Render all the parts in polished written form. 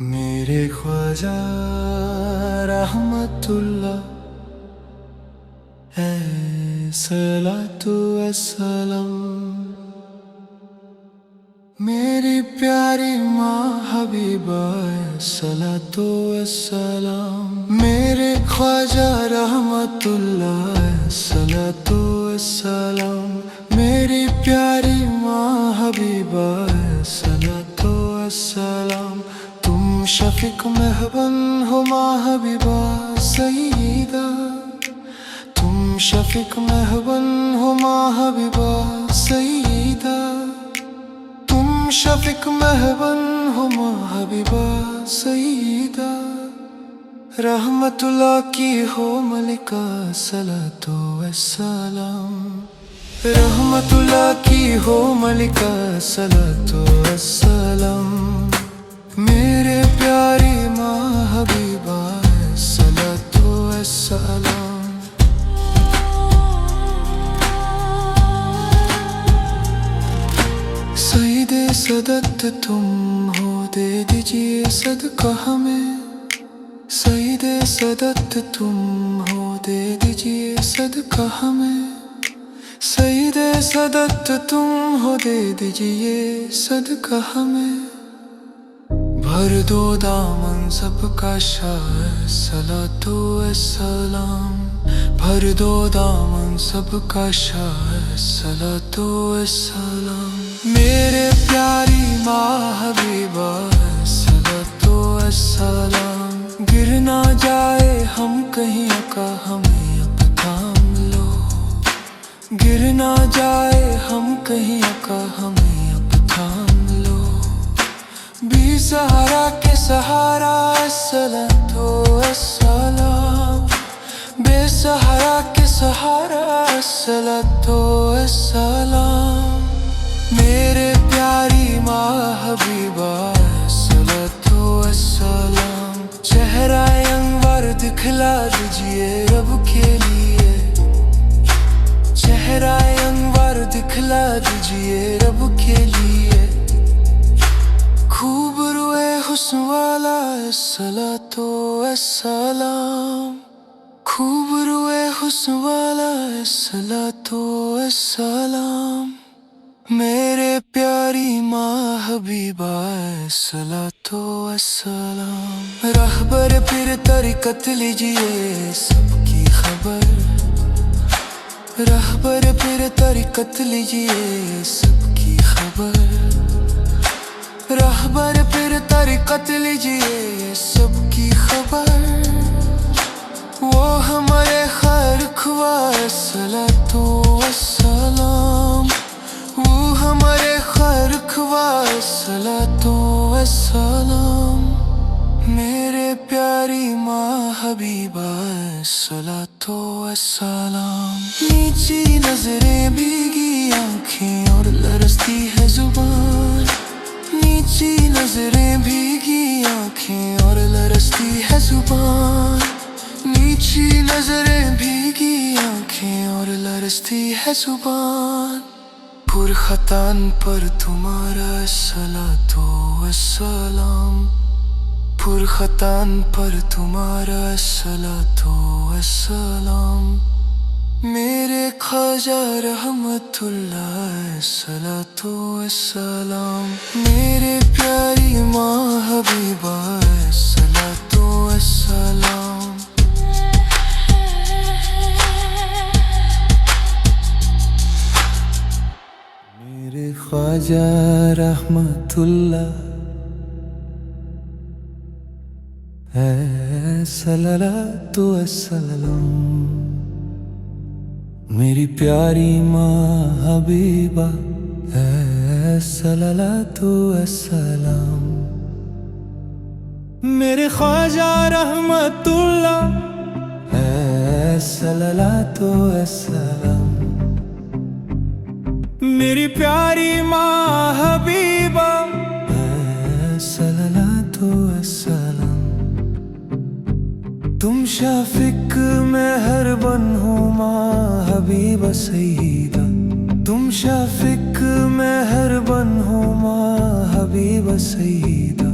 मेरे ख्वाजा रहमतुल्लाह है सलातु अस्सलाम। मेरी प्यारी माँ हबीबा सलातु अस्सलाम। मेरे ख्वाजा रहमतुल्लाह सलातु अस्सलाम। मेरी प्यारी माँ हबीबा सलातु अस्सलाम। तुम शफीक मेहरबान हो माँ हबीबा सईदा। तुम शफीक मेहरबान हो माँ हबीबा सईदा। तुम शफीक मेहरबान हो माँ हबीबा सईदा। रहमतुल्लाह की हो मलिका सलातो अस्सलाम। रहमतुल्लाह की हो मलिका सलातो अस्सलाम। मेरे प्यारी माँ हबीबा सलातो अस्सलाम। सईदे सदत तुम हो, दे दीजिए सदका हमें। सईदे सदत तुम हो, दे दीजिए सदका हमें। सईदे सदत तुम हो, दे दीजिए सदका हमें। भर दो दामन सबका शाह सलातो अस्सलाम। भर दो दामन सबका शाह सलातो अस्सलाम। मेरे प्यारी माँ हबीबा सलातो अस्सलाम। गिर ना जाए हम कहीं का हमें अब थाम लो। गिर ना जाए हम कहीं का हमें अब थाम लो। बेसहारा के सहारा सलातो अस्सलाम। बेसहारा के सहारा सलातो अस्सलाम। मेरे प्यारी माँ हबीबा सलातो अस्सलाम। चेहरा अंवर दिखला दीजिए रब के लिए। चेहरा अंवर दिखला दीजिए रब के लिए। खूब रुए हुस्न वाला सलातो अस्सलाम। खूब रुए हुस्न वाला सलातो अस्सलाम। मेरे प्यारी माँ हबीबा सलातो अस्सलाम। रहबर फिर तरीकत लीजिए सबकी खबर। रहबर फिर तरीकत लीजिए सबकी खबर। रहबर फिर तरीकत लीजिए सबकी खबर। वो हमारे खैर ख्वाह सलातो अस्सलाम। वो हमारे खैर ख्वाह सलातो अस्सलाम। मेरे प्यारी माँ हबीबा सलातो अस्सलाम। नीची नजरें भीगी आंखें और लरसती है जुबान। नीची नजरें भीगी आंखें और लरसती है जुबान। नीची नजरें भीगी आंखें और लरसती है जुबान। पुरखतान पर तुम्हारा सलातो अस्सलाम। पुरखतान पर तुम्हारा सलातो अस्सलाम। मेरे ख्वाजा रहमतुल्लाह सलातो अस्सलाम। मेरे प्यारी माँ हबीबा सलातो अस्सलाम। मेरे ख्वाजा रहमतुल्लाह है सलातो अस्सलाम। मेरी प्यारी माँ हबीबा है सलातो अस्सलाम। मेरे ख्वाजा रहमतुल्लाह है सलातो अस्सलाम। मेरी प्यारी माँ हबीबा है सलातो अस्सलाम। तुम शफीक मेहरबान हो माँ हबीबा सईदा। तुम शफीक मेहरबान हो माँ हबीबा सईदा।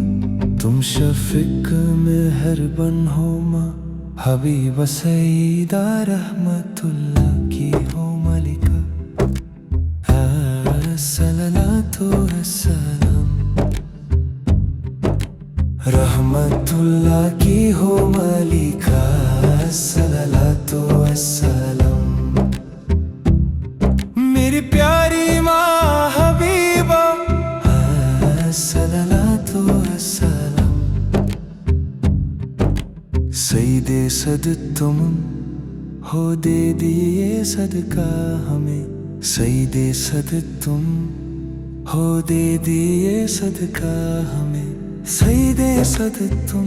तुम शफिक मेहरबन हो माँ हबीब सईदा रहमतुल्लाह की हो मलिका सलातो अस्सलाम रहमतुल्लाह की हो मलिका सलातो अस्सलाम मेरी प्यारी माँ हबीबा सलातो अस्सलाम सईदे सद तुम हो दे दिए सदका हमें सईदे सद तुम हो दे दिए सदका हमें सईदे सद तुम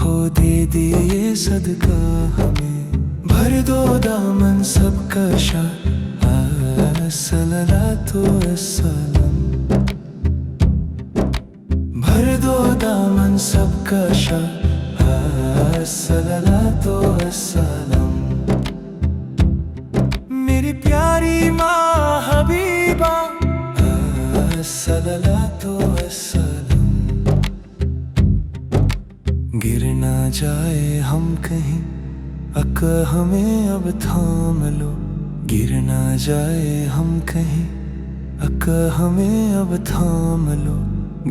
हो दे दिए सदका हमें भर दो दामन सबका शाह सलातो अस्सलाम भर दो दामन सबका शाह सलातो अस्सलाम मेरी प्यारी माँ हबीबा सलातो अस्सलाम गिर ना जाए हम कहीं अक हमें अब थाम लो गिर ना जाए हम कहीं अक हमें अब थाम लो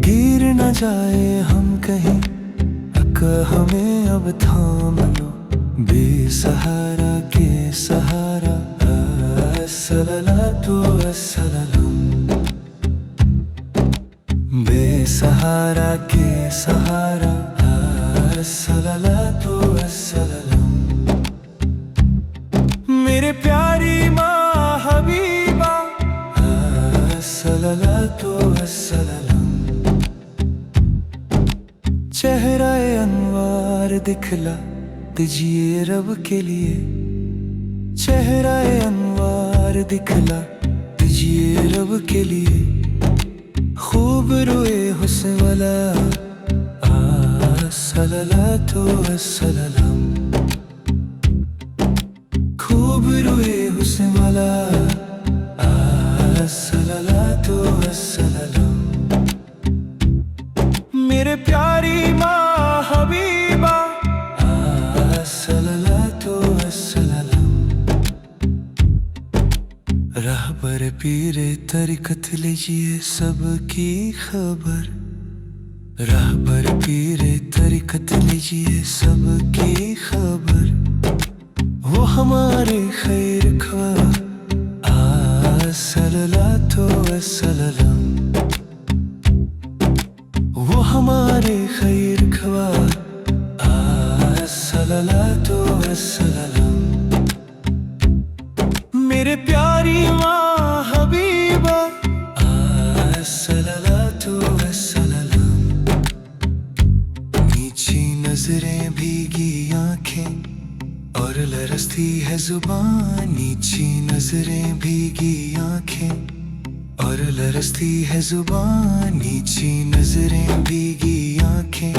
गिर ना जाए हम कहीं अक हमें अब थाम लो बेसहारा के सहारा सलातो अस्सलाम बेसहारा के सहारा सलातो अस्सलाम मेरे प्यारी माँ हबीबा सलातो अस्सलाम चेहरा अनवार दिखला दीजिए रब के लिए चेहरा अनवार दिखला दीजिए रब के लिए खूब रोए हुस्न वाला सलातो अस्सलाम खूब रोए हुस्न वाला सलातो अस्सलाम मेरे प्यारी माँ हबीबा सलातो अस्सलाम रहबर पीरे तरीकत लीजिए सबकी खबर रहबर पीरे तरीकत लीजिए सबकी खबर वो हमारे खैर ख्वाह सलातो अस्सलाम वो हमारे खैर ख्वाह सलातो अस्सलाम मेरे प्यारी माँ हबीबा सलातो अस्सलाम नीची नजरें भीगी आंखें और लरसती है जुबान नीची नजरें भीगी आंखें और लरसती है जुबान नीची नजरें भीगी आंखें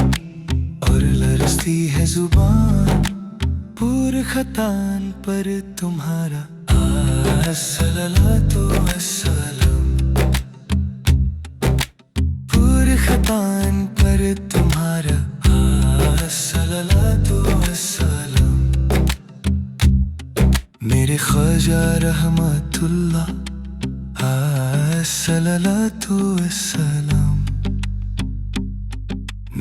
और लरसती है जुबान पूर खतान पर तुम्हारा सलातो अस्सलाम पूर खतान पर तुम्हारा सलातो अस्सलाम मेरे ख्वाजा रहमतुल्लाह सलातो अस्सलाम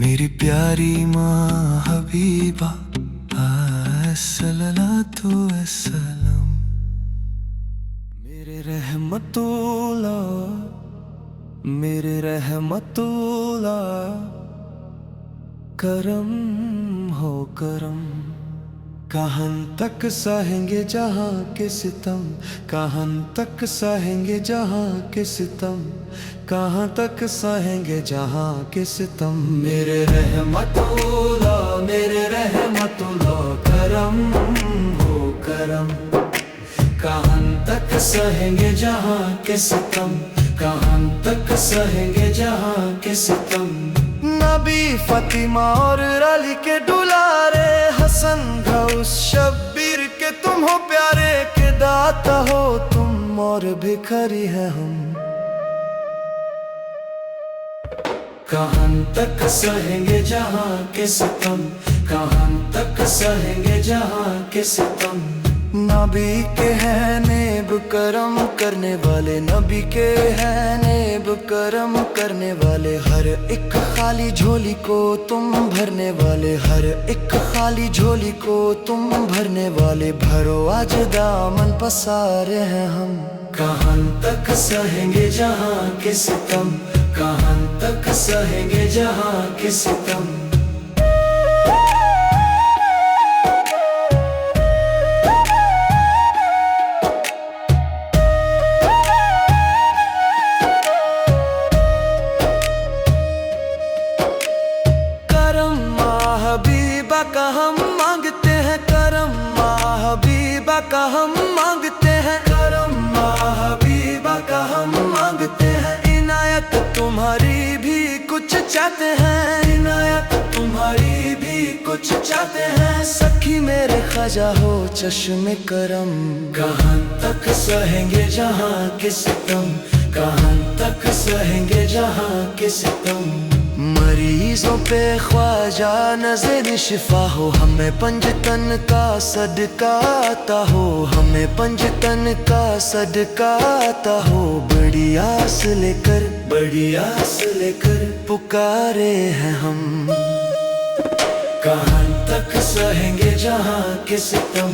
मेरी प्यारी माँ हबीबा सलातो अस्सलाम मेरे रहमतुल्लाह करम हो करम कहाँ तक सहेंगे जहाँ के सितम कहाँ तक सहेंगे जहाँ के सितम कहाँ तक सहेंगे जहाँ के सितम मेरे रहमतुल्लाह करम हो करम कहाँ तक सहेंगे जहाँ के सितम कहाँ तक सहेंगे जहाँ के सितम नबी फातिमा और अली के दुलारे हसन गौस शब्बीर के तुम हो प्यारे के दाता हो तुम और भिखारी है हम कहाँ तक सहेंगे जहाँ के सितम, कहाँ तक सहेंगे जहाँ के सितम। नबी के हैं नेब करम करने वाले, नबी के हैं नेब करम करने वाले। हर एक खाली झोली को तुम भरने वाले, हर एक खाली झोली को तुम भरने वाले। भरो आज दामन पसारे हैं हम, कहाँ तक सहेंगे जहाँ के सितम, कहाँ तक सहेंगे जहाँ के सितम। हबीबा का हम मांगते हैं करम, हबीबा का हम मांगते हैं करम, हबीबा का हम मांगते हैं। इनायत तुम्हारी भी कुछ चाहते हैं, इनायत तुम्हारी भी कुछ चाहते हैं। सखी मेरे ख्वाजा हो चश्मे करम, कहाँ तक सहेंगे जहाँ के सितम, कहाँ तक सहेंगे जहाँ के सितम। मरीजों पे ख्वाजा नज़र शिफा हो, हमें पंजतन का सदका आता हो, हमें पंजतन का सदका आता हो। बड़ी आस लेकर, बड़ी आस लेकर पुकारे हैं हम, कहाँ तक सहेंगे जहाँ के सितम,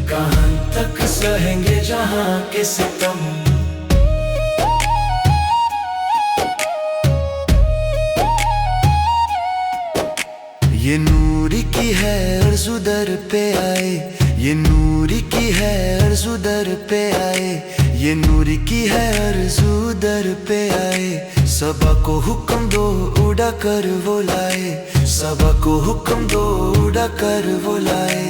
कहाँ तक सहेंगे जहाँ के सितम। ये नूरी की है अर्ज़ दर पे आए, ये नूरी की है अर्ज़ दर पे आए, ये नूरी की है अर्ज़ दर पे आए। सबा को हुक्म दो उड़ा कर वो लाए, सबा को हुक्म दो उड़ा कर वो लाए।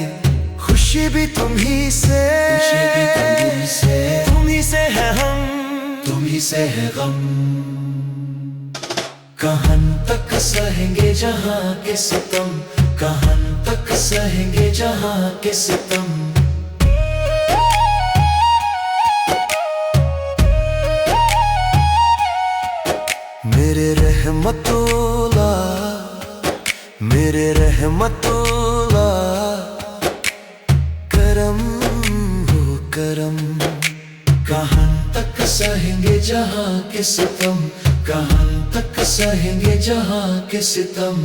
खुशी भी तुम्ही से, खुशी भी तुम्ही से, तुम्ही से है हम, तुम्ही से है गम। कहाँ तक सहेंगे जहाँ के सितम, कहाँ तक सहेंगे जहाँ के सितम। मेरे रहमतुल्लाह, मेरे रहमतुल्लाह करम हो करम। कहाँ तक सहेंगे जहाँ के सितम, कहाँ तक सहेंगे जहाँ के सितम।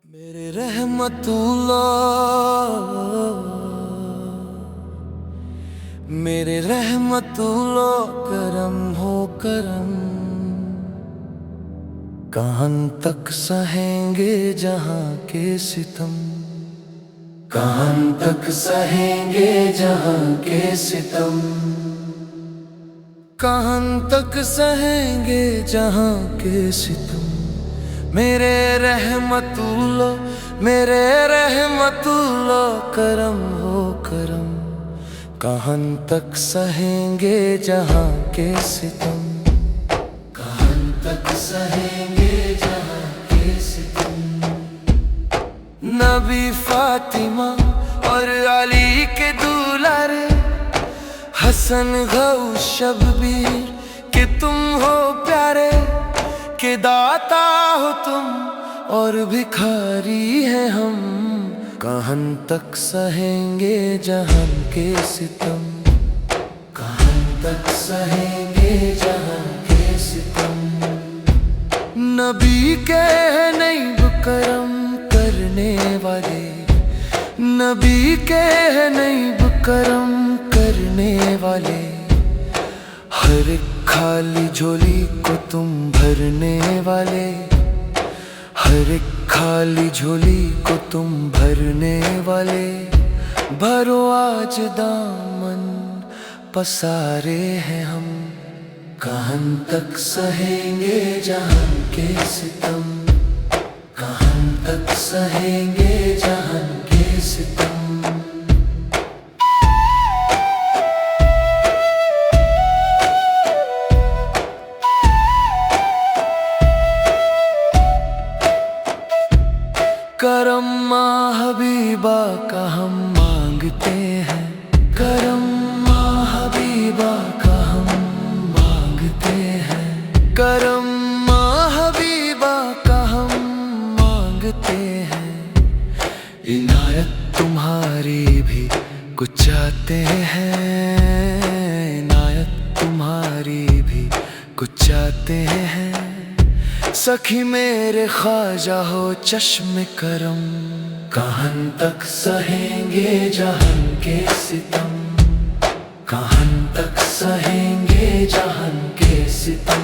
मेरे रहमतुल्लाह, मेरे रहमतुल्लाह करम हो करम। कहाँ तक सहेंगे जहाँ के सितम, कहाँ तक सहेंगे जहाँ के सितम। कहाँ तक सहेंगे जहाँ के सितम। मेरे रहमतुल्लाह, मेरे रहमतुल्लाह करम हो करम। कहाँ तक सहेंगे जहाँ के सितम, कहाँ तक सहेंगे जहाँ के सितम। नबी फातिमा और अली के दुलारे, हसन गौस शब्बीर कि तुम हो प्यारे, कि दाता हो तुम और भिखारी हैं हम। कहाँ तक सहेंगे जहाँ के सितम, कहाँ तक सहेंगे जहाँ के सितम। नबी के नईब करम करने वाले, नबी के नईब करम करने वाले। हर एक खाली झोली को तुम भरने वाले, हर एक खाली झोली को तुम भरने वाले। भरो आज दामन पसारे हैं हम, कहाँ तक सहेंगे जहाँ के सितम, कहाँ तक सहेंगे जहाँ के सितम। करम हबीबा का हम मांगते हैं, करम हबीबा का हम मांगते हैं, करम हबीबा मांगते हैं। इनायत तुम्हारी भी कुछ चाहते हैं, इनायत तुम्हारी भी कुछ चाहते हैं। सखी मेरे ख्वाजा हो चश्मे करम, कहां तक सहेंगे जहां के सितम, कहां तक सहेंगे जहां के सितम।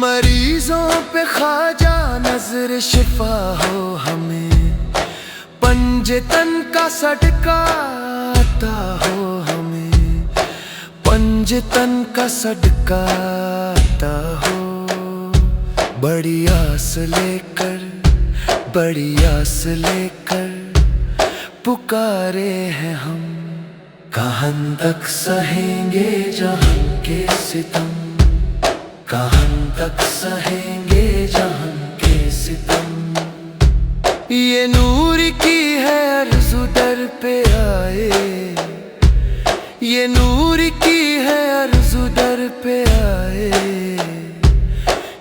मरीजों पे ख्वाजा नजर शिफा हो हमें, पंजे तन का सदका अता हो हमें, पंजे तन का सदका अता हो। बड़ी आस लेकर, बड़ी आस लेकर पुकारे हैं हम, कहां तक सहेंगे जहां के सितम, कहां तक सहेंगे जहां के सितम। ये नूर की है अर्ज़ू दर पे आए, ये नूर की है अर्ज़ू दर पे आए,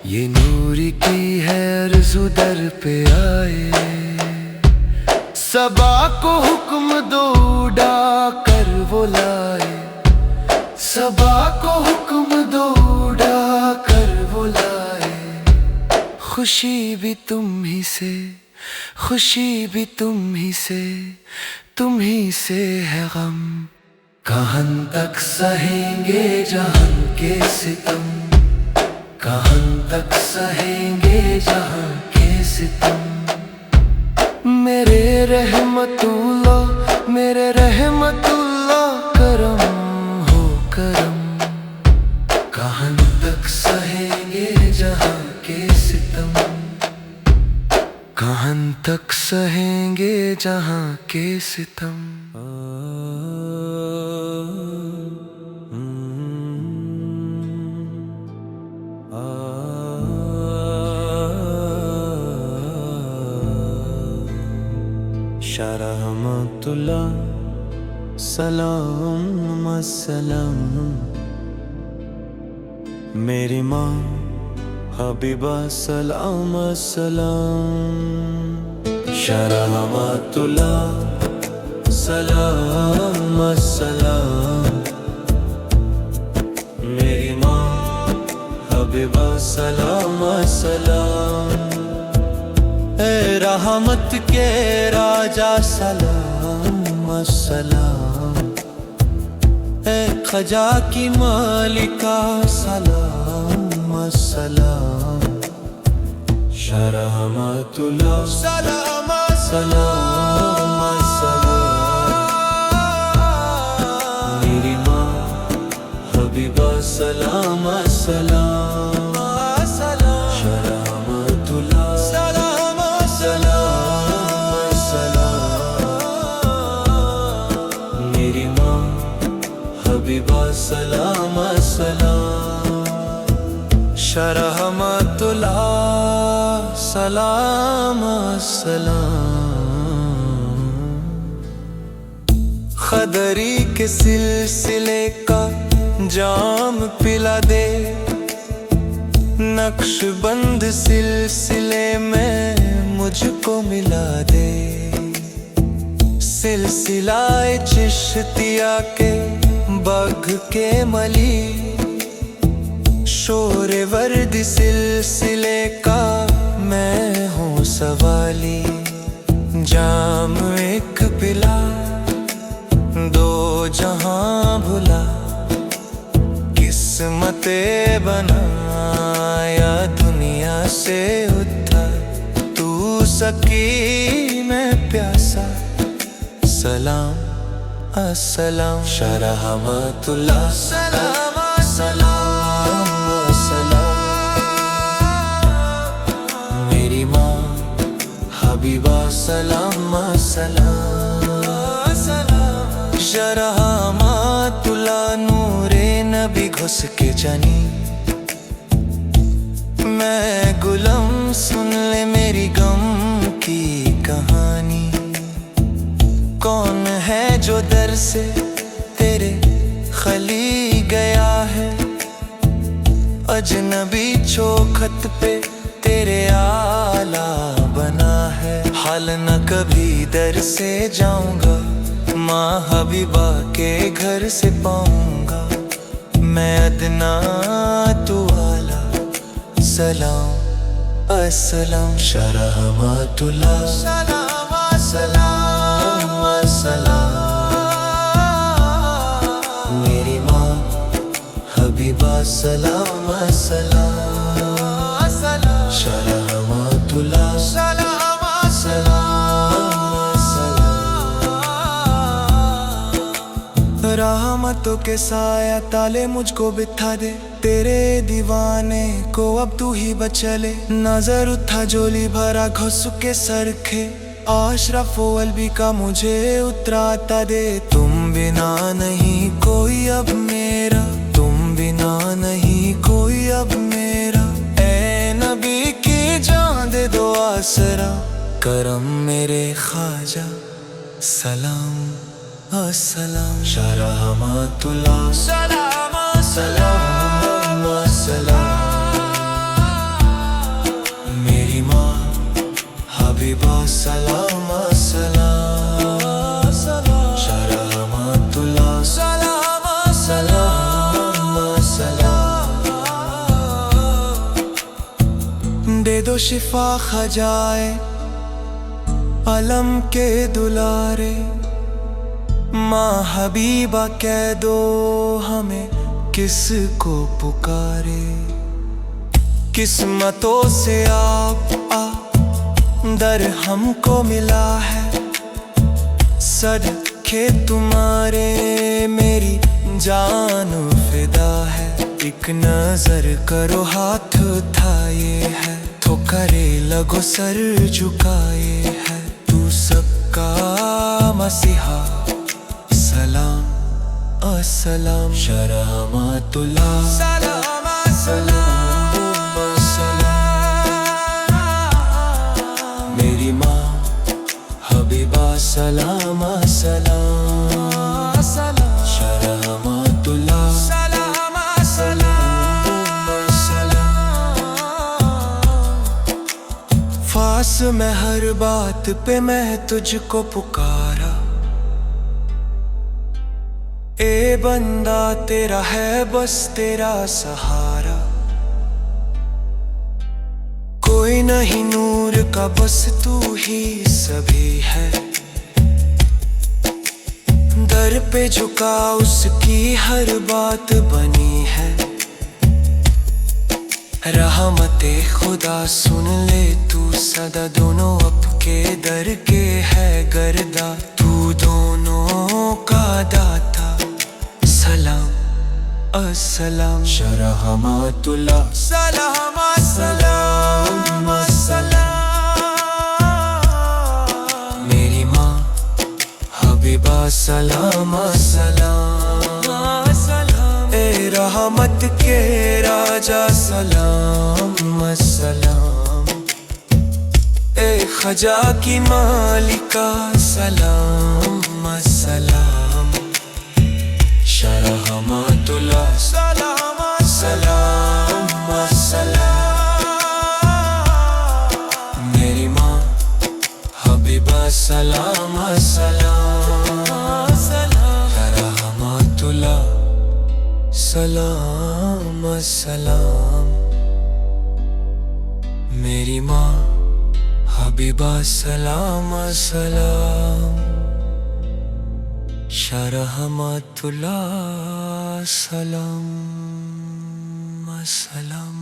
ये नूर की है अर्ज़ू दर पे आए। सबा को हुक्म दो उड़ा कर वो लाए, सबा को हुक्म दो उड़ा कर वो लाए। खुशी भी तुम ही से, खुशी भी तुम ही से, तुम ही से है गम, कहां तक सहेंगे जहां के सितम, कहां तक सहेंगे जहां के सितम। मेरे रहमतुल्लाह, मेरे रहमतुल्लाह करम हो करम, कहां तक सहेंगे जहां के सितम, कहां तक सहेंगे जहां के सितम। शरहमतुल्लाह सलाम सलाम, मेरी माँ हबीबा सलाम सलाम। शरहमतुल्लाह सलाम सलाम, मेरी माँ हबीबा सलाम सलाम। ए रहमत के राजा सलाम सलाम, ए खजा की मालिका सलाम सलाम। शरहमतुल्लाह सलाम सलाम सलाम, मेरी माँ हबीबा सलाम सलाम। शरहमतुल्लाह सलाम सलाम सलाम, मेरी माँ हबीबा सलाम सलाम। शरहमतुल्लाह सलाम सलाम। खदरी के सिलसिले का जाम पिला दे, नक्शबंद सिलसिले में मुझको मिला दे। सिलसिलाए चिश्तिया के बग के मली, शोरे वर्द सिलसिले का मैं हूँ सवाली। जाम एक पिला दो जहां भुला, किस्मते बनाया दुनिया से उठा। तू सकी मैं प्यासा, सलाम अस्सलाम। शरहमतुल्लाह सलाम सलाम सलाम, मेरी माँ हबीबा सलाम सलाम सलाम। शरहमतुल्लाह नूरे नबी घुस के जानी, मैं गुलाम सुन ले मेरी गम की कहानी। कौन है जो दर से तेरे खली गया है, अजनबी चौखट पे तेरे आला हाल न कभी दर से जाऊंगा, माँ हबीबा के घर से पाऊंगा। मैं अदना तू आला, सलाम अस्सलाम शरहमतुल्लाह, सलाम अस्सलाम अस्सलाम। मेरी माँ हबीबा सलाम अस्सलाम शरहमतुल्लाह, सलाम अस्सलाम अस्सलाम। रहमतों के साया ताले मुझको बिठा दे, तेरे दीवाने को अब तू ही बचले। नजर उठा जोली भरा घुस के सरखे, आशरफ अलवी का मुझे उतराता दे। तुम बिना नहीं कोई अब मेरा, तुम बिना नहीं कोई अब मेरा। ऐ नबी की जान दे दो आसरा, करम मेरे ख्वाजा सलाम अस्सलाम शरहमतुल्लाह, सलाम अस्सलाम अस्सलाम। मेरी माँ हबीबा सलाम अस्सलाम शरहमतुल्लाह, सलाम अस्सलाम अस्सलाम। दे दो शिफा खजाए अलम के दुलारे, माँ हबीबा कह दो हमें किसको पुकारे। किस्मतों से आप दर हमको मिला है, सदके तुम्हारे मेरी जान फिदा है। एक नजर करो हाथ उठाए है, तो करे लगो सर झुकाए है। तू सबका मसीहा सलाम अस्सलाम शरहमतुल्लाह, सलाम अस्सलाम अस्सलाम। मेरी माँ हबीबा सलाम अस्सलाम शरहमतुल्लाह, सलाम अस्सलाम अस्सलाम। फास में हर बात पे मैं तुझको पुकारा, ए बंदा तेरा है बस तेरा सहारा। कोई नहीं नूर का बस तू ही सभी है, दर पे झुका उसकी हर बात बनी है। रहमते खुदा सुन ले तू सदा, दोनों अब के दर के है गर्दा। तू दोनों का दाता सलाम अस्सलाम शरहमतुल्लाह, सलाम अस्सलाम अस्सलाम। मेरी माँ हबीबा सलाम अस्सलाम अस्सलाम। ए रहमत के राजा सलाम अस्सलाम। ए खजा की मालिका सलाम अस्सलाम शरहमतुल्लाह, सलाम अस्सलाम अस्सलाम। मेरी माँ हबीबा सलाम अस्सलाम शरहमतुल्लाह, सलाम अस्सलाम। मेरी माँ हबीबा सलाम अस्सलाम शरहमतुल्लाह, सलाम अस्सलाम।